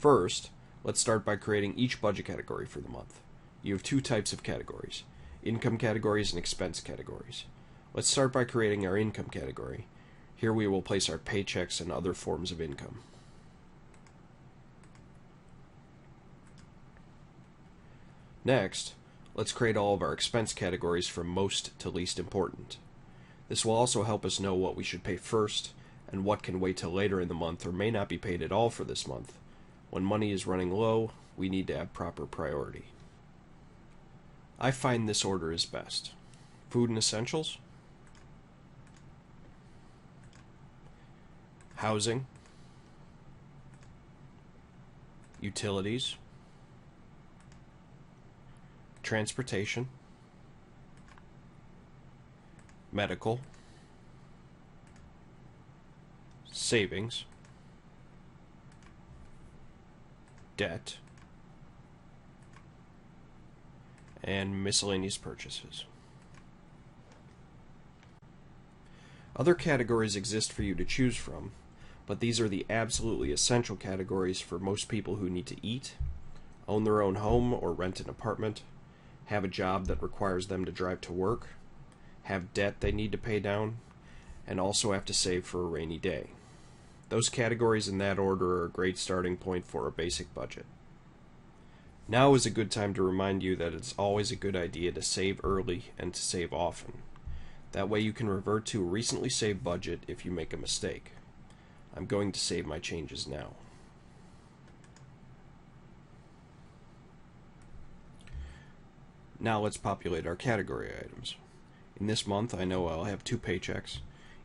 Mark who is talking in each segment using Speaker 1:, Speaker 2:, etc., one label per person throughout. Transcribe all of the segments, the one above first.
Speaker 1: First, let's start by creating each budget category for the month. You have two types of categories: income categories and expense categories. Let's start by creating our income category. Here we will place our paychecks and other forms of income. Next, let's create all of our expense categories from most to least important. This will also help us know what we should pay first and what can wait till later in the month or may not be paid at all for this month. When money is running low, we need to have proper priority. I find this order is best. Food and essentials, housing, utilities, transportation, medical, savings, debt, and miscellaneous purchases. Other categories exist for you to choose from, but these are the absolutely essential categories for most people who need to eat, own their own home or rent an apartment, have a job that requires them to drive to work, have debt they need to pay down, and also have to save for a rainy day. Those categories in that order are a great starting point for a basic budget. Now is a good time to remind you that it's always a good idea to save early and to save often. That way you can revert to a recently saved budget if you make a mistake. I'm going to save my changes now. Now let's populate our category items. In this month, I know I'll have two paychecks,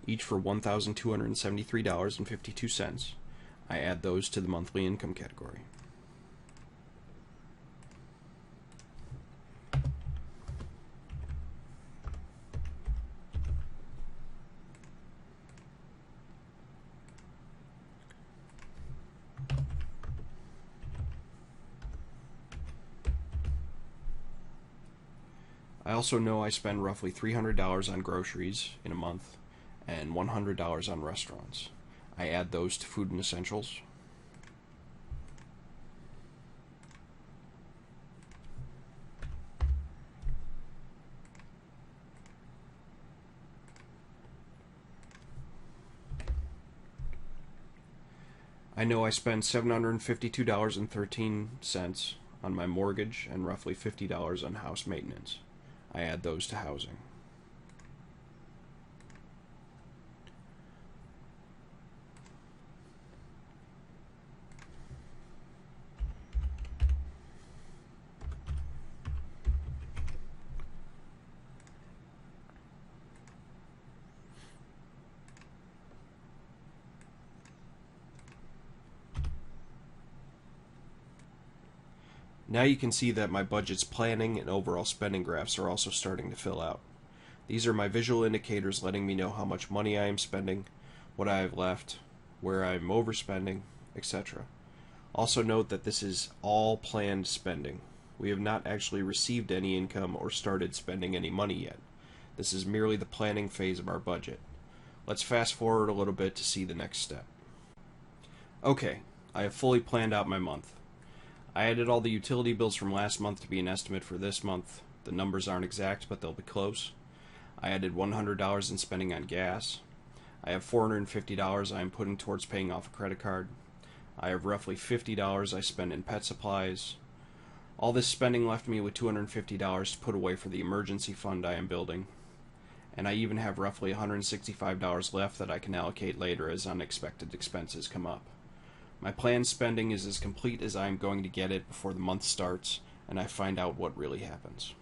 Speaker 1: each for $1,273.52. I add those to the monthly income category. I also know I spend roughly $300 on groceries in a month and $100 on restaurants. I add those to food and essentials. I know I spend $752.13 on my mortgage and roughly $50 on house maintenance. I add those to housing. Now you can see that my budget's planning and overall spending graphs are also starting to fill out. These are my visual indicators letting me know how much money I am spending, what I have left, where I am overspending, etc. Also note that this is all planned spending. We have not actually received any income or started spending any money yet. This is merely the planning phase of our budget. Let's fast forward a little bit to see the next step. Okay, I have fully planned out my month. I added all the utility bills from last month to be an estimate for this month. The numbers aren't exact, but they'll be close. I added $100 in spending on gas. I have $450 I am putting towards paying off a credit card. I have roughly $50 I spend in pet supplies. All this spending left me with $250 to put away for the emergency fund I am building. And I even have roughly $165 left that I can allocate later as unexpected expenses come up. My planned spending is as complete as I am going to get it before the month starts and I find out what really happens.